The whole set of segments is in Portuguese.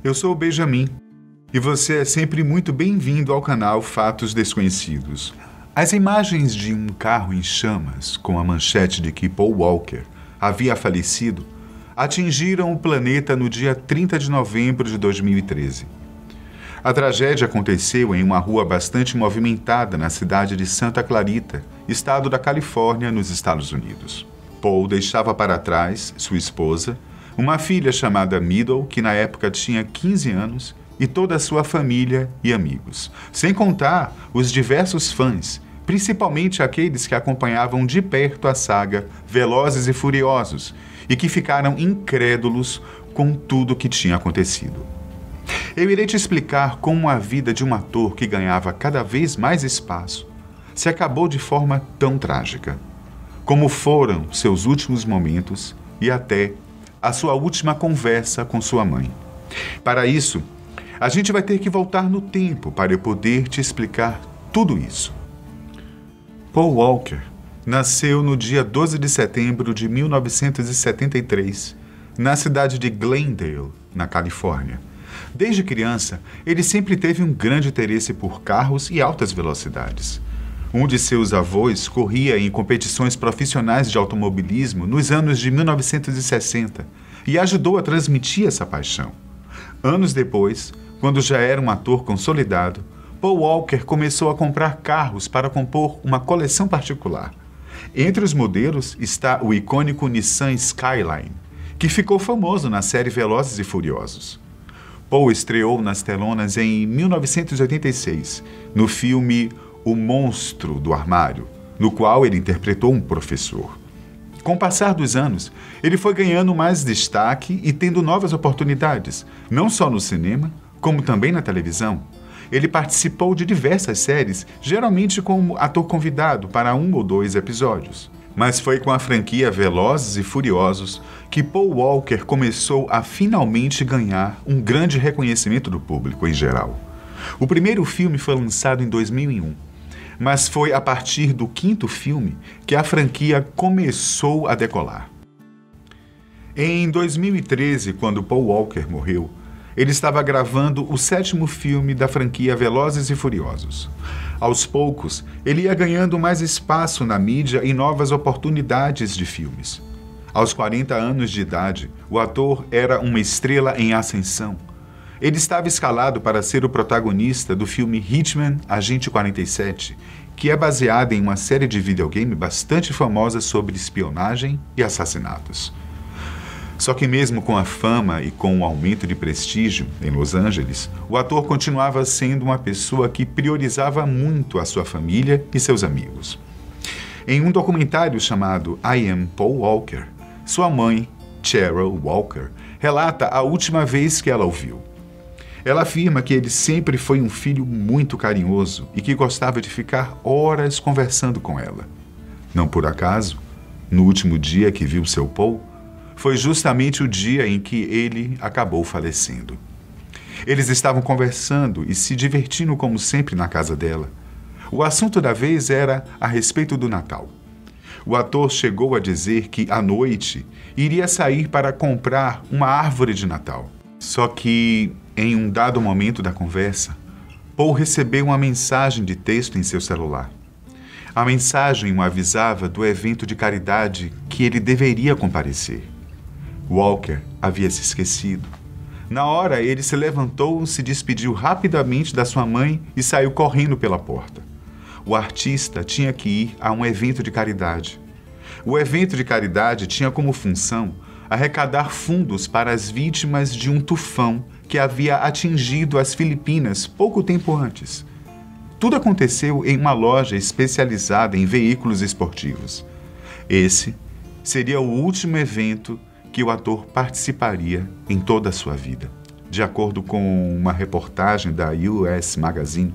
Eu sou o Benjamin e você é sempre muito bem-vindo ao canal Fatos Desconhecidos. As imagens de um carro em chamas, com a manchete de que Paul Walker havia falecido, atingiram o planeta no dia 30 de novembro de 2013. A tragédia aconteceu em uma rua bastante movimentada na cidade de Santa Clarita, estado da Califórnia, nos Estados Unidos. Paul deixava para trás sua esposa, uma filha chamada Middle, que na época tinha 15 anos, e toda a sua família e amigos. Sem contar os diversos fãs, principalmente aqueles que acompanhavam de perto a saga Velozes e Furiosos e que ficaram incrédulos com tudo o que tinha acontecido. Eu irei te explicar como a vida de um ator que ganhava cada vez mais espaço se acabou de forma tão trágica. Como foram seus últimos momentos e até a sua última conversa com sua mãe. Para isso, a gente vai ter que voltar no tempo para eu poder te explicar tudo isso. Paul Walker nasceu no dia 12 de setembro de 1973, na cidade de Glendale, na Califórnia. Desde criança, ele sempre teve um grande interesse por carros e altas velocidades. Um de seus avós corria em competições profissionais de automobilismo nos anos de 1960 e ajudou a transmitir essa paixão. Anos depois, quando já era um ator consolidado, Paul Walker começou a comprar carros para compor uma coleção particular. Entre os modelos está o icônico Nissan Skyline, que ficou famoso na série Velozes e Furiosos. Paul estreou nas telonas em 1986, no filme O Monstro do Armário, no qual ele interpretou um professor. Com o passar dos anos, ele foi ganhando mais destaque e tendo novas oportunidades, não só no cinema, como também na televisão. Ele participou de diversas séries, geralmente como ator convidado para 1 ou 2 episódios. Mas foi com a franquia Velozes e Furiosos que Paul Walker começou a finalmente ganhar um grande reconhecimento do público em geral. O primeiro filme foi lançado em 2001. Mas foi a partir do 5º filme que a franquia começou a decolar. Em 2013, quando Paul Walker morreu, ele estava gravando o 7º filme da franquia Velozes e Furiosos. Aos poucos, ele ia ganhando mais espaço na mídia e novas oportunidades de filmes. Aos 40 anos de idade, o ator era uma estrela em ascensão. Ele estava escalado para ser o protagonista do filme Hitman, Agente 47, que é baseado em uma série de videogame bastante famosa sobre espionagem e assassinatos. Só que mesmo com a fama e com o aumento de prestígio em Los Angeles, o ator continuava sendo uma pessoa que priorizava muito a sua família e seus amigos. Em um documentário chamado I Am Paul Walker, sua mãe, Cheryl Walker, relata a última vez que ela o viu. Ela afirma que ele sempre foi um filho muito carinhoso e que gostava de ficar horas conversando com ela. Não por acaso, no último dia que viu seu Paul, foi justamente o dia em que ele acabou falecendo. Eles estavam conversando e se divertindo como sempre na casa dela. O assunto da vez era a respeito do Natal. O ator chegou a dizer que, à noite, iria sair para comprar uma árvore de Natal. Só que, em um dado momento da conversa, Paul recebeu uma mensagem de texto em seu celular. A mensagem o avisava do evento de caridade que ele deveria comparecer. Walker havia se esquecido. Na hora, ele se levantou, se despediu rapidamente da sua mãe e saiu correndo pela porta. O artista tinha que ir a um evento de caridade. O evento de caridade tinha como função arrecadar fundos para as vítimas de um tufão que havia atingido as Filipinas pouco tempo antes. Tudo aconteceu em uma loja especializada em veículos esportivos. Esse seria o último evento que o ator participaria em toda a sua vida. De acordo com uma reportagem da US Magazine,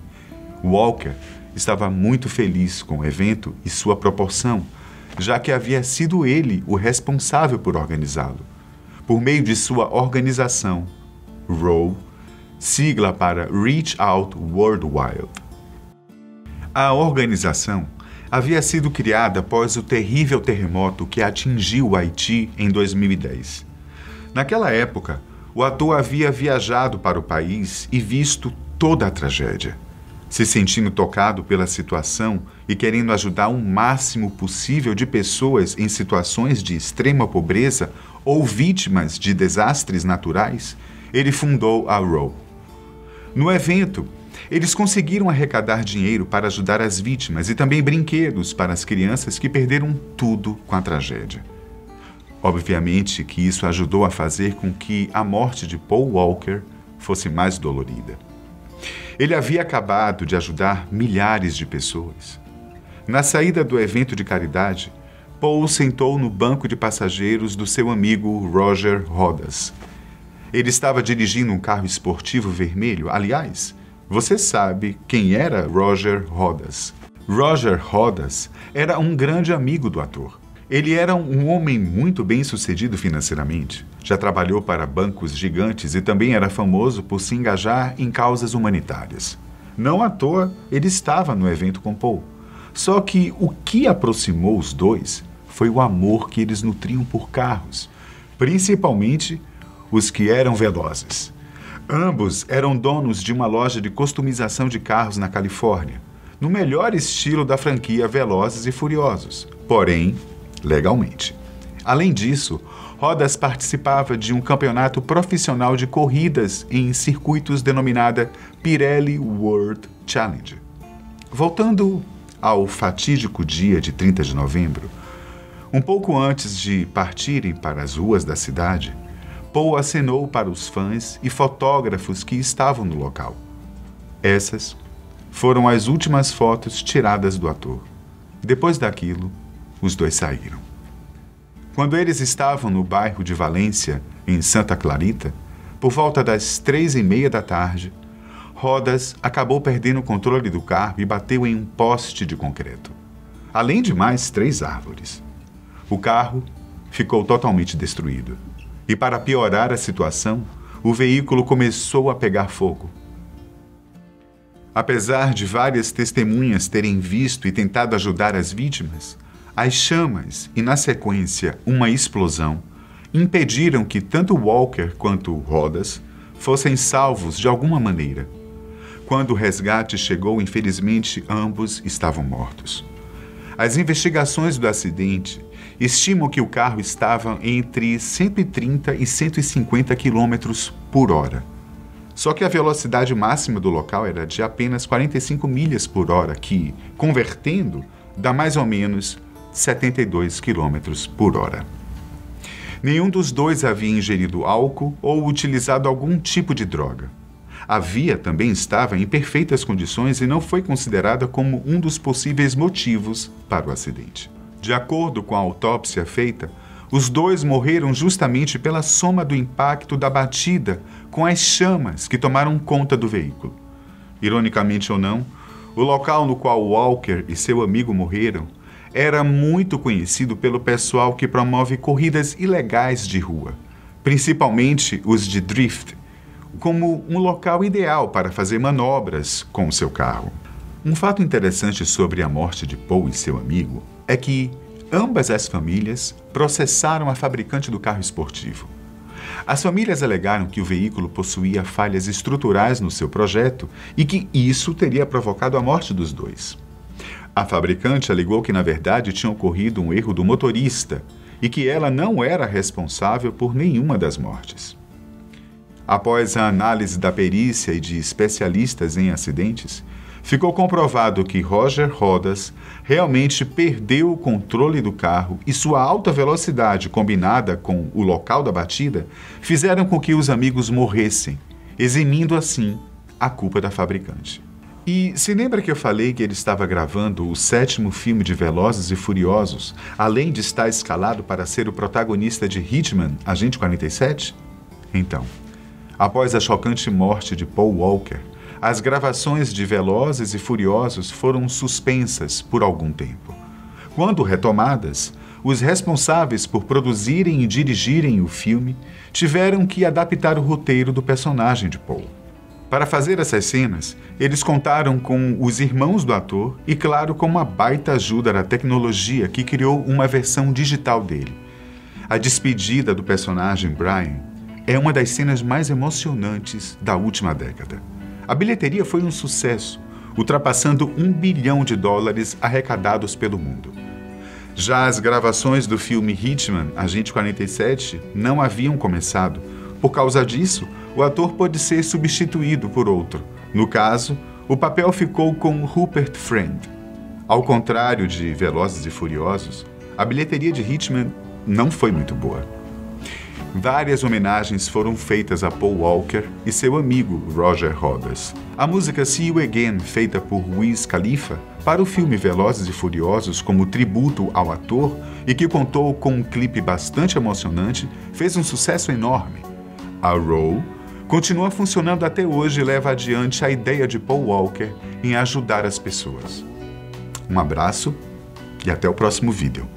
Walker estava muito feliz com o evento e sua proporção, já que havia sido ele o responsável por organizá-lo. Por meio de sua organização, ROW, sigla para Reach Out Worldwide. A organização havia sido criada após o terrível terremoto que atingiu o Haiti em 2010. Naquela época, o ator havia viajado para o país e visto toda a tragédia. Se sentindo tocado pela situação e querendo ajudar o máximo possível de pessoas em situações de extrema pobreza ou vítimas de desastres naturais, ele fundou a Row. No evento, eles conseguiram arrecadar dinheiro para ajudar as vítimas e também brinquedos para as crianças que perderam tudo com a tragédia. Obviamente que isso ajudou a fazer com que a morte de Paul Walker fosse mais dolorida. Ele havia acabado de ajudar milhares de pessoas. Na saída do evento de caridade, Paul sentou no banco de passageiros do seu amigo Roger Rodas. Ele estava dirigindo um carro esportivo vermelho. Aliás, você sabe quem era Roger Rodas. Roger Rodas era um grande amigo do ator. Ele era um homem muito bem-sucedido financeiramente. Já trabalhou para bancos gigantes e também era famoso por se engajar em causas humanitárias. Não à toa, ele estava no evento com Paul. Só que o que aproximou os dois foi o amor que eles nutriam por carros, principalmente os que eram velozes. Ambos eram donos de uma loja de customização de carros na Califórnia, no melhor estilo da franquia Velozes e Furiosos, porém, legalmente. Além disso, Rodas participava de um campeonato profissional de corridas em circuitos denominada Pirelli World Challenge. Voltando ao fatídico dia de 30 de novembro, um pouco antes de partirem para as ruas da cidade, Paul acenou para os fãs e fotógrafos que estavam no local. Essas foram as últimas fotos tiradas do ator. Depois daquilo, os dois saíram. Quando eles estavam no bairro de Valência, em Santa Clarita, por volta das 3:30 da tarde, Rodas acabou perdendo o controle do carro e bateu em um poste de concreto, além de mais 3 árvores. O carro ficou totalmente destruído. E para piorar a situação, o veículo começou a pegar fogo. Apesar de várias testemunhas terem visto e tentado ajudar as vítimas, as chamas e, na sequência, uma explosão, impediram que tanto Walker quanto Rodas fossem salvos de alguma maneira. Quando o resgate chegou, infelizmente, ambos estavam mortos. As investigações do acidente estimam que o carro estava entre 130 e 150 km por hora. Só que a velocidade máxima do local era de apenas 45 milhas por hora, que, convertendo, dá mais ou menos 72 km por hora. Nenhum dos dois havia ingerido álcool ou utilizado algum tipo de droga. A via também estava em perfeitas condições e não foi considerada como um dos possíveis motivos para o acidente. De acordo com a autópsia feita, os dois morreram justamente pela soma do impacto da batida com as chamas que tomaram conta do veículo. Ironicamente ou não, o local no qual Walker e seu amigo morreram era muito conhecido pelo pessoal que promove corridas ilegais de rua, principalmente os de drift, como um local ideal para fazer manobras com o seu carro. Um fato interessante sobre a morte de Paul e seu amigo é que ambas as famílias processaram a fabricante do carro esportivo. As famílias alegaram que o veículo possuía falhas estruturais no seu projeto e que isso teria provocado a morte dos dois. A fabricante alegou que, na verdade, tinha ocorrido um erro do motorista e que ela não era responsável por nenhuma das mortes. Após a análise da perícia e de especialistas em acidentes, ficou comprovado que Roger Rodas realmente perdeu o controle do carro e sua alta velocidade, combinada com o local da batida, fizeram com que os amigos morressem, eximindo assim a culpa da fabricante. E se lembra que eu falei que ele estava gravando o 7º filme de Velozes e Furiosos, além de estar escalado para ser o protagonista de Hitman, Agente 47? Então, após a chocante morte de Paul Walker, as gravações de Velozes e Furiosos foram suspensas por algum tempo. Quando retomadas, os responsáveis por produzirem e dirigirem o filme tiveram que adaptar o roteiro do personagem de Paul. Para fazer essas cenas, eles contaram com os irmãos do ator e, claro, com uma baita ajuda da tecnologia que criou uma versão digital dele. A despedida do personagem Brian é uma das cenas mais emocionantes da última década. A bilheteria foi um sucesso, ultrapassando $1 bilhão arrecadados pelo mundo. Já as gravações do filme Hitman, Agente 47, não haviam começado. Por causa disso, o ator pôde ser substituído por outro. No caso, o papel ficou com Rupert Friend. Ao contrário de Velozes e Furiosos, a bilheteria de Hitman não foi muito boa. Várias homenagens foram feitas a Paul Walker e seu amigo Roger Rodas. A música See You Again, feita por Wiz Khalifa, para o filme Velozes e Furiosos como tributo ao ator e que contou com um clipe bastante emocionante, fez um sucesso enorme. A Row continua funcionando até hoje e leva adiante a ideia de Paul Walker em ajudar as pessoas. Um abraço e até o próximo vídeo.